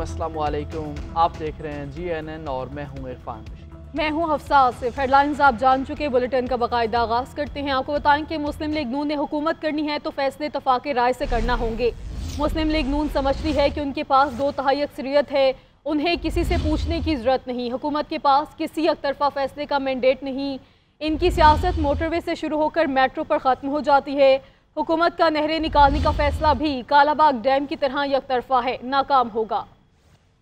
अस्सलाम वालेकुम, आप देख रहे हैं GNN और मैं हूं इरफान बशीर। मैं हूं हफ्सा आसिफ। हेडलाइंस आप जान चुके, बुलेटिन का बाकायदा आगाज़ करते हैं। आपको बताएं कि मुस्लिम लीग नून ने हुकूमत करनी है तो फैसले इत्तफाक़ राय से करना होंगे। मुस्लिम लीग नून समझती है कि उनके पास 2/3 अक्सरियत है, उन्हें किसी से पूछने की ज़रूरत नहीं। हुकूमत के पास किसी एकतरफा फैसले का मैंडेट नहीं। इनकी सियासत मोटरवे से शुरू होकर मेट्रो पर ख़त्म हो जाती है। हुकूमत का नहरें निकालने का फैसला भी कालाबाग डैम की तरह एकतरफा है, नाकाम होगा।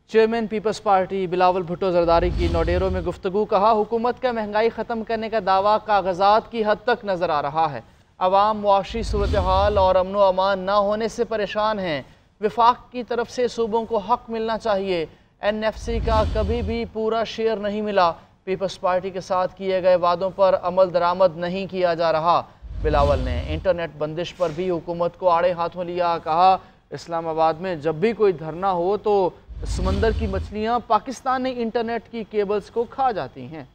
चेयरमैन पीपल्स पार्टी बिलावल भुट्टो जरदारी की नोडेरो में गुफ्तगू, कहा हुकूमत का महंगाई ख़त्म करने का दावा कागजात की हद तक नज़र आ रहा है। अवाम मुआशी सूरत हाल और अमन व अमान न होने से परेशान हैं। विफाक की तरफ से सूबों को हक मिलना चाहिए। NFC का कभी भी पूरा शेयर नहीं मिला। पीपल्स पार्टी के साथ किए गए वादों पर अमल दरामद नहीं किया जा रहा। बिलावल ने इंटरनेट बंदिश पर भी हुकूमत को आड़े हाथों लिया। कहा इस्लामाबाद में जब भी कोई धरना हो तो समंदर की मछलियां पाकिस्तानी इंटरनेट की केबल्स को खा जाती हैं।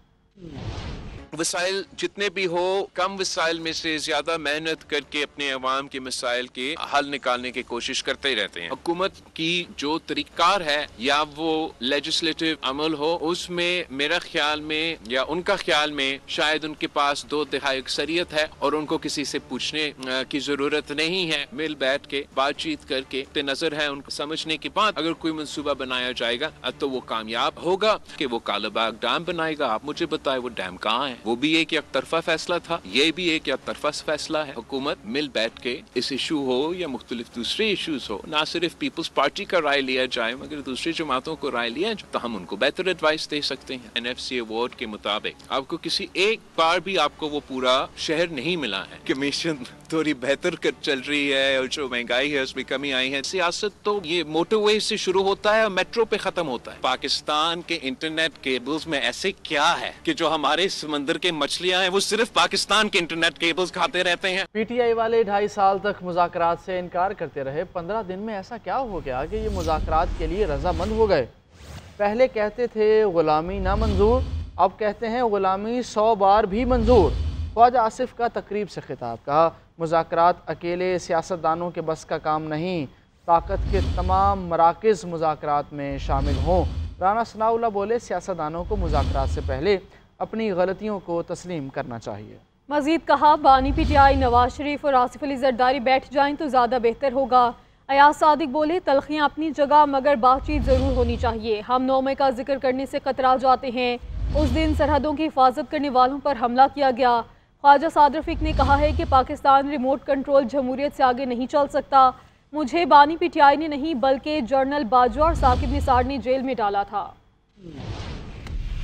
वसाइल जितने भी हो, कम वसाइल में से ज्यादा मेहनत करके अपने अवाम के मसाइल के हल निकालने की कोशिश करते ही रहते हैं। हुकूमत की जो तरीक़ाकार है या वो लेजिस्लेटिव अमल हो, उसमें मेरा ख्याल में या उनका ख्याल में शायद उनके पास 2/3 अक्सरियत है और उनको किसी से पूछने की जरूरत नहीं है। मिल बैठ के बातचीत करके नजर है उनको समझने के बाद अगर कोई मंसूबा बनाया जाएगा तो वो कामयाब होगा कि वो कालाबाग डैम बनाएगा। आप मुझे बताए वो डैम कहाँ है? वो भी एक तरफा फैसला था, ये भी एक तरफा फैसला है। हुकूमत मिल बैठ के इस इशू हो या मुख्तलिफ दूसरे इशूज हो, ना सिर्फ पीपल्स पार्टी का राय लिया जाए मगर दूसरी जमातों को राय लिया जाए तो हम उनको बेहतर एडवाइस दे सकते हैं। NFC अवार्ड के मुताबिक आपको किसी एक बार भी आपको वो पूरा शहर नहीं मिला है। कमीशन थोड़ी बेहतर कर चल रही है और जो महंगाई है उसमें कमी आई है। सियासत तो ये मोटरवे से शुरू होता है और मेट्रो पे खत्म होता है। पाकिस्तान के इंटरनेट केबल्स में ऐसे क्या है कि जो हमारे समंदर के मछलियां हैं वो सिर्फ पाकिस्तान के इंटरनेट केबल्स खाते रहते हैं। PTI वाले 2.5 साल तक मुज़ाकरात से इनकार करते रहे। 15 दिन में ऐसा क्या हो गया कि ये मुज़ाकरात के लिए रजामंद हो गए? पहले कहते थे गुलामी ना मंजूर, अब कहते हैं गुलामी 100 बार भी मंजूर। ख्वाजा आसिफ का तकरीब से खिताब, कहा मुज़ाकरात अकेले सियासतदानों के बस का काम नहीं, ताकत के तमाम मराकज़ मुज़ाकरात में शामिल हों। राना सनाउल्लाह बोले सियासतदानों को मुज़ाकरात से पहले अपनी गलतियों को तस्लीम करना चाहिए। मज़ीद कहा बानी PTI नवाज शरीफ और आसिफ अली जरदारी बैठ जाएं तो ज़्यादा बेहतर होगा। अयाज सादिक बोले तलखियाँ अपनी जगह मगर बातचीत ज़रूर होनी चाहिए। हम 9 मई का जिक्र करने से कतरा जाते हैं। उस दिन सरहदों की हिफाजत करने वालों पर हमला किया गया। ख्वाजा साद रफीक ने कहा है कि पाकिस्तान रिमोट कंट्रोल जमहूरियत से आगे नहीं चल सकता। मुझे बानी PTI ने नहीं बल्कि जनरल बाजवा और साकिब निसार ने जेल में डाला था।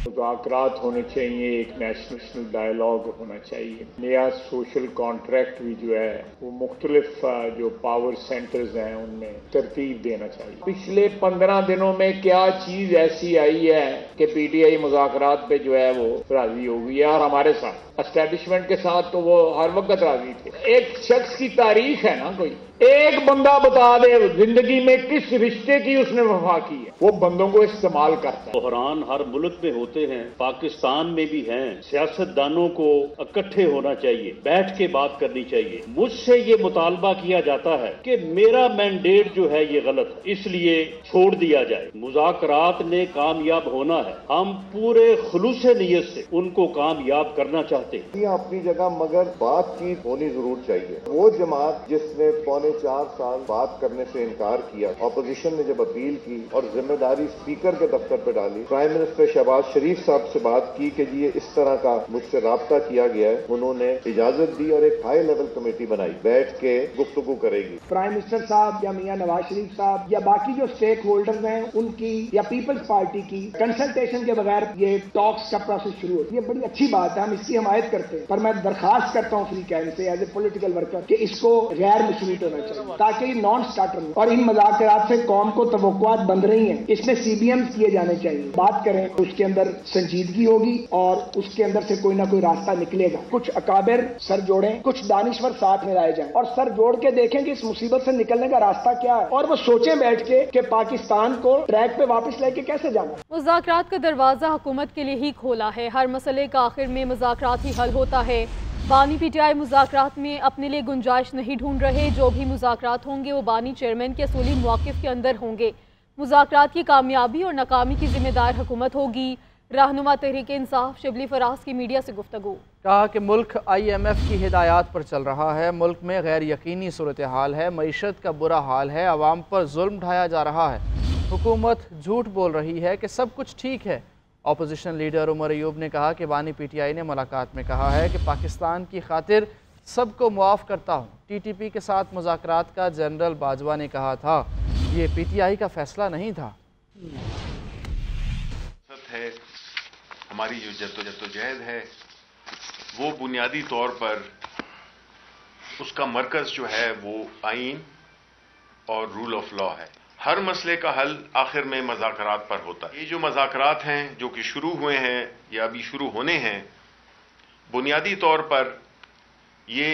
मुज़ाकरात होने चाहिए, एक नेशनल डायलॉग होना चाहिए, नया सोशल कॉन्ट्रैक्ट भी जो है वो मुख्तलिफ जो पावर सेंटर्स हैं उनमें तरतीब देना चाहिए। पिछले 15 दिनों में क्या चीज ऐसी आई है कि PTI मुज़ाकरात पे जो है वो राजी हो गई है और हमारे साथ एस्टेब्लिशमेंट के साथ तो वो हर वक्त राजी थे। एक शख्स की तारीख है ना, कोई एक बंदा बता दे जिंदगी में किस रिश्ते की उसने वफा की है, वो बंदों को इस्तेमाल करता है। बहरान हर मुल्क में होते हैं, पाकिस्तान में भी हैं। सियासतदानों को इकट्ठे होना चाहिए, बैठ के बात करनी चाहिए। मुझसे ये मुतालबा किया जाता है कि मेरा मैंडेट जो है ये गलत है, इसलिए छोड़ दिया जाए। मुज़ाकरात ने कामयाब होना है, हम पूरे खुलूस नियत से उनको कामयाब करना चाहते हैं। अपनी जगह मगर बातचीत होनी जरूर चाहिए। वो जमात जिसने 4 साल बात करने से इनकार किया, ऑपोजिशन ने जब अपील की और जिम्मेदारी स्पीकर के दफ्तर पर डाली, प्राइम मिनिस्टर शहबाज शरीफ साहब से बात की कि जी इस तरह का मुझसे राब्ता किया गया है, उन्होंने इजाजत दी और एक हाई लेवल कमेटी बनाई, बैठ के गुफ्तगू करेगी। प्राइम मिनिस्टर साहब या मियां नवाज शरीफ साहब या बाकी जो स्टेक होल्डर्स हैं उनकी या पीपल्स पार्टी की कंसल्टेशन के बगैर ये टॉक्स का प्रोसेस शुरू होती है। बड़ी अच्छी बात है, हम इसकी हमायत करते हैं, पर मैं दरखास्त करता हूँ free can say as a political worker कि इसको गैर मशरूत होना चाहिए ताकि नॉन स्टार्टर हो। और इन मुज़ाकरात से कौम को तवक्कुआत बन रही हैं, इसमें CBM किए जाने चाहिए। बात करें तो उसके अंदर संजीदगी होगी और उसके अंदर से कोई ना कोई रास्ता निकलेगा। कुछ अकाबिर सर जोड़ें, कुछ दानिश्वर साथ में लाए जाएं और सर जोड़ के देखें कि इस मुसीबत से निकलने का रास्ता क्या है और वो सोचें बैठ के कि पाकिस्तान को ट्रैक पे वापस लेके कैसे जाना। मुज़ाकरात का दरवाजा हुकूमत के लिए ही खोला है। हर मसले का आखिर में मुज़ाकरात ही हल होता है। बानी PTI मुज़ाकरात में अपने लिए गुंजाइश नहीं ढूंढ रहे। जो भी मुज़ाकरात होंगे वो बानी चेयरमैन के असूली मौक़िफ़ के अंदर होंगे। मुज़ाकरात की कामयाबी और नाकामी की जिम्मेदार हुकूमत होगी। रहनुमा तहरीक इंसाफ शिबली फराज की मीडिया से गुफ्तगू। कहा कि मुल्क IMF की हिदायत पर चल रहा है, मुल्क में गैर यकीनी सूरत हाल है, मईशत का बुरा हाल है, आवाम पर जुल्म ढाया जा रहा है, हुकूमत झूठ बोल रही है कि सब कुछ ठीक है। अपोजिशन लीडर उमर अयूब ने कहा कि बानी PTI ने मुलाकात में कहा है कि पाकिस्तान की खातिर सबको मुआफ़ करता हूँ। TTP के साथ मुज़ाकरात का जनरल बाजवा ने कहा था, ये PTI का फैसला नहीं था। है हमारी जो जद्दोजहद है वो बुनियादी तौर पर उसका मरकज़ जो है वो आइन और रूल ऑफ लॉ है। हर मसले का हल आखिर में मज़ाकरात पर होता है। ये जो मज़ाकरात हैं जो कि शुरू हुए हैं या अभी शुरू होने हैं, बुनियादी तौर पर ये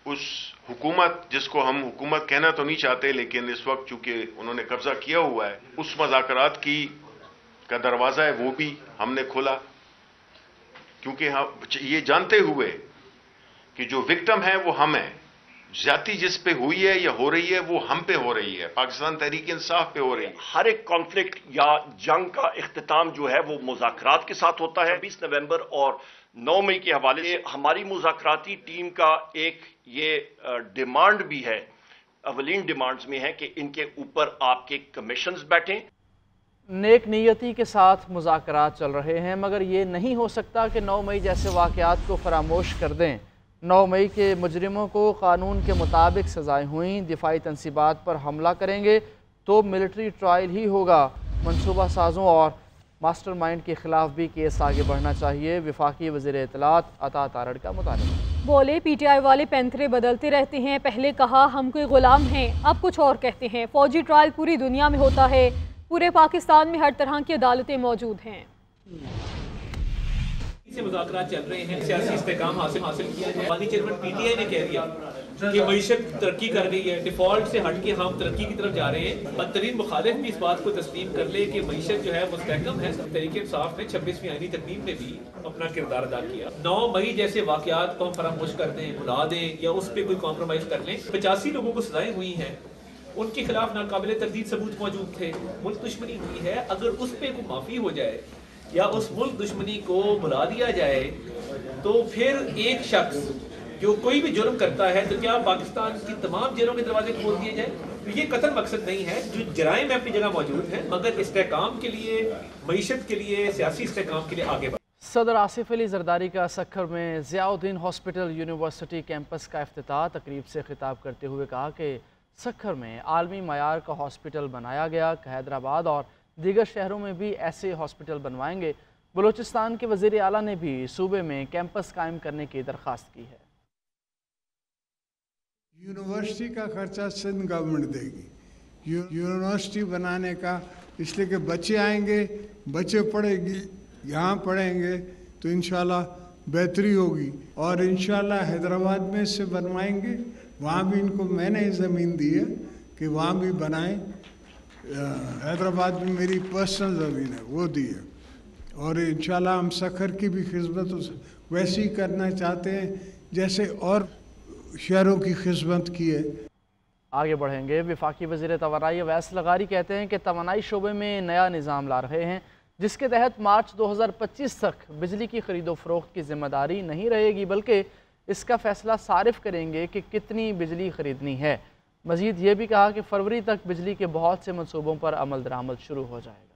उस हुकूमत जिसको हम हुकूमत कहना तो नहीं चाहते, लेकिन इस वक्त चूंकि उन्होंने कब्जा किया हुआ है, उस मज़ाकरात का दरवाज़ा है वो भी हमने खोला, क्योंकि हम ये जानते हुए कि जो विक्टिम है वो हम हैं। ज्यादती जिस पे हुई है या हो रही है वो हम पे हो रही है, पाकिस्तान तहरीक इंसाफ पे हो रही है। हर एक कॉन्फ्लिक्ट या जंग का इख्तिताम जो है वो मुज़ाकरात के साथ होता है। 20 नवंबर और 9 मई के हवाले से हमारी मुज़ाकराती टीम का एक ये डिमांड भी है, अवलीन डिमांड्स में है कि इनके ऊपर आपके कमीशंस बैठें। नेक नीयती के साथ मुज़ाकरात चल रहे हैं, मगर ये नहीं हो सकता कि 9 मई जैसे वाक़यात को फरामोश कर दें। 9 मई के मुजरिमों को कानून के मुताबिक सज़ाएँ हुई, दिफाई तनसीबात पर हमला करेंगे तो मिलिट्री ट्रायल ही होगा। मनसूबा साज़ों और मास्टर माइंड के ख़िलाफ़ भी केस आगे बढ़ना चाहिए। वफाकी वज़ीर इत्तलात अता तारड़ का मुतालिबा। बोले PTI वाले पैंतरे बदलते रहते हैं, पहले कहा हम कोई ग़ुलाम हैं, अब कुछ और कहते हैं। फ़ौजी ट्रायल पूरी दुनिया में होता है, पूरे पाकिस्तान में हर तरह की अदालतें मौजूद हैं। से मुज़ाकरात चल रहे हैं, सियासी इस्तेकाम हासिल किया है। बानी चेयरमैन PTI ने कह दिया कि मईशत तरक्की कर रही है, डिफॉल्ट से हट के हम तरक्की की तरफ जा रहे हैं। बदतरीन मुखालिफ भी इस बात को तस्लीम कर ले कि मईशत जो है मुस्तहकम है। तहरीक इंसाफ ने 26वीं आईनी तरमीम में भी अपना किरदार अदा किया। 9 मई जैसे वाक़यात को हम फरामोश कर दें, भुला दें या उस पर कोई कॉम्प्रोमाइज़ कर लें। 85 लोगों को सजाएं हुई हैं, उनके खिलाफ नाकाबिले तरदीद सबूत मौजूद थे, मुल्क दुश्मनी हुई है। अगर उस पर कोई माफ़ी हो जाए या उस मुल्क दुश्मनी को भुला दिया जाए तो फिर एक शख्स जो कोई भी जुर्म करता है तो क्या पाकिस्तान की तमाम जेलों के दरवाजे खोल दिए जाए? तो ये कतल मकसद नहीं है। जो जराइम में अपनी जगह मौजूद हैं, मगर इस्तेकाम के लिए, मईशत के लिए, सियासी इस्तेकाम के लिए आगे बढ़। सदर आसिफ अली जरदारी का सखर में ज़ियाउद्दीन हॉस्पिटल यूनिवर्सिटी कैंपस का इफ्तिताह। तकरीब से खिताब करते हुए कहा कि सखर में आलमी मयार का हॉस्पिटल बनाया गया, हैदराबाद और दीगर शहरों में भी ऐसे हॉस्पिटल बनवाएंगे। बलूचिस्तान के वज़ीर आला ने भी सूबे में कैंपस कायम करने की दरख्वास्त की है। यूनिवर्सिटी का खर्चा सिंध गवर्नमेंट देगी, यूनिवर्सिटी बनाने का, इसलिए कि बच्चे आएंगे, बच्चे पढ़ेंगे, यहाँ पढ़ेंगे तो इंशाल्लाह बेहतरी होगी। और इंशाल्लाह हैदराबाद में इससे बनवाएंगे, वहाँ भी इनको मैंने ज़मीन दी है कि वहाँ भी बनाएं। हैदराबाद में मेरी पर्सनल ज़मीन है, वो दी है। और इंशाल्लाह हम सखर की भी खिदमत वैसे ही करना चाहते हैं जैसे और शहरों की खिदमत की है। आगे बढ़ेंगे। वफाकी वज़ीर तवानाई अवैस लगारी कहते हैं कि तवानाई शोबे में नया निज़ाम ला रहे हैं, जिसके तहत मार्च 2025 तक बिजली की खरीदो फरोख्त की जिम्मेदारी नहीं रहेगी, बल्कि इसका फैसला सारिफ करेंगे कि कितनी बिजली खरीदनी है। मजीद ये भी कहा कि फरवरी तक बिजली के बहुत से मनसूबों पर अमल दरामद शुरू हो जाएगा।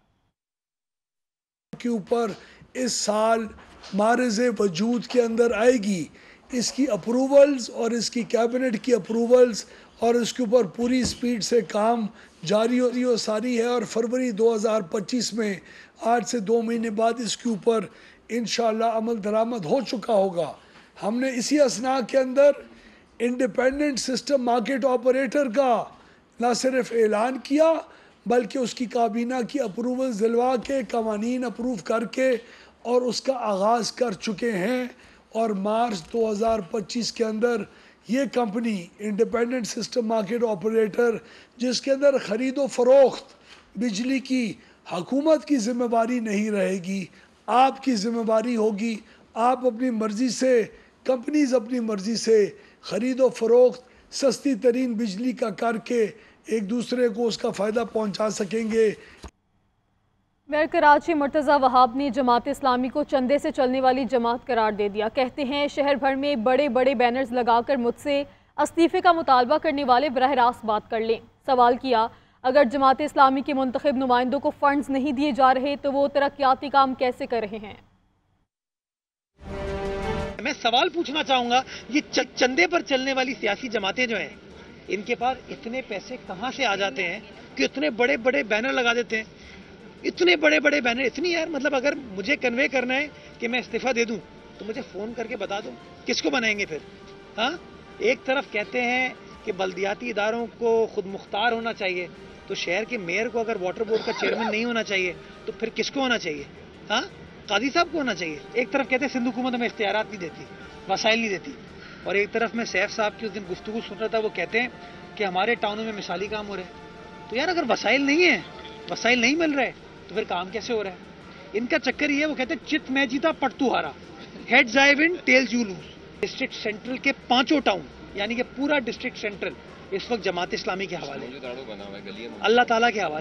के ऊपर इस साल मारिज़ वजूद के अंदर आएगी, इसकी अप्रूवल्स और इसकी कैबिनेट की अप्रूवल्स और इसके ऊपर पूरी स्पीड से काम जारी हो सारी है। और फरवरी 2025 में 8 से 2 महीने बाद इसके ऊपर इंशाअल्लाह अमल दरामद हो चुका होगा। हमने इसी असना के अंदर इंडिपेंडेंट सिस्टम मार्केट ऑपरेटर का न सिर्फ ऐलान किया बल्कि उसकी काबीना की अप्रूवल दिलवा के कवानीन अप्रूव करके और उसका आगाज़ कर चुके हैं। और मार्च 2025 के अंदर ये company independent system market operator, जिसके अंदर ख़रीदो फरोख्त बिजली की हुकूमत की ज़िम्मेवारी नहीं रहेगी, आपकी ज़िम्मेवारी होगी। आप अपनी मर्ज़ी से, कंपनीज अपनी मर्ज़ी से ख़रीदो फरोख्त सस्ती तरीन बिजली का करके ایک دوسرے کو اس کا فائدہ پہنچا سکیں گے۔ میئر کراچی مرتضی وہاب نے جماعت اسلامی کو چندے سے چلنے والی جماعت قرار دے دیا۔ کہتے ہیں شہر بھر میں بڑے بڑے بینرز لگا کر مجھ سے استعفے کا مطالبہ کرنے والے براہ راست بات کر لیں۔ سوال کیا اگر جماعت اسلامی کے منتخب نمائندوں کو فنڈز نہیں دیے جا رہے تو وہ ترقیاتی کام کیسے کر رہے ہیں؟ میں سوال پوچھنا چاہوں گا، یہ چندے پر چلنے والی سیاسی جماعتیں جو ہیں ان کے پاس اتنے پیسے کہاں سے آ جاتے ہیں کہ اتنے بڑے بڑے بینر لگا دیتے ہیں؟ اتنے بڑے بڑے بینر، اتنی یار مطلب اگر مجھے کنوے کرنا ہے کہ میں استعفیٰ دے دوں تو مجھے فون کر کے بتا دو، کس کو بنائیں گے پھر؟ ہاں، ایک طرف کہتے ہیں کہ بلدیاتی اداروں کو خود مختار ہونا چاہیے، تو شہر کے میئر کو اگر واٹر بورڈ کا چیئرمین نہیں ہونا چاہیے تو پھر کس کو ہونا چاہیے؟ ہاں، قاضی صاحب کو ہونا چاہیے۔ ایک طرف کہتے ہیں سندھ حکومت ہمیں اختیارات نہیں دیتی، وسائل نہیں دیتی، اور ایک طرف میں سیف صاحب کی اس دن گفتگو سن رہا تھا، وہ کہتے ہیں کہ ہمارے ٹاؤنوں میں مثالی کام ہو رہے ہیں۔ تو یار اگر وسائل نہیں ہیں، وسائل نہیں مل رہے تو پھر کام کیسے ہو رہا ہے؟ ان کا چکر یہ ہے، وہ کہتے ہیں چت میں جیتا پٹتو ہارا، heads I win tails you lose. District central کے 5 ٹاؤن یعنی کہ پورا ڈسٹرکٹ سینٹرل اس وقت جماعت اسلامی کے حوالے، اللہ تعالیٰ کے حوالے۔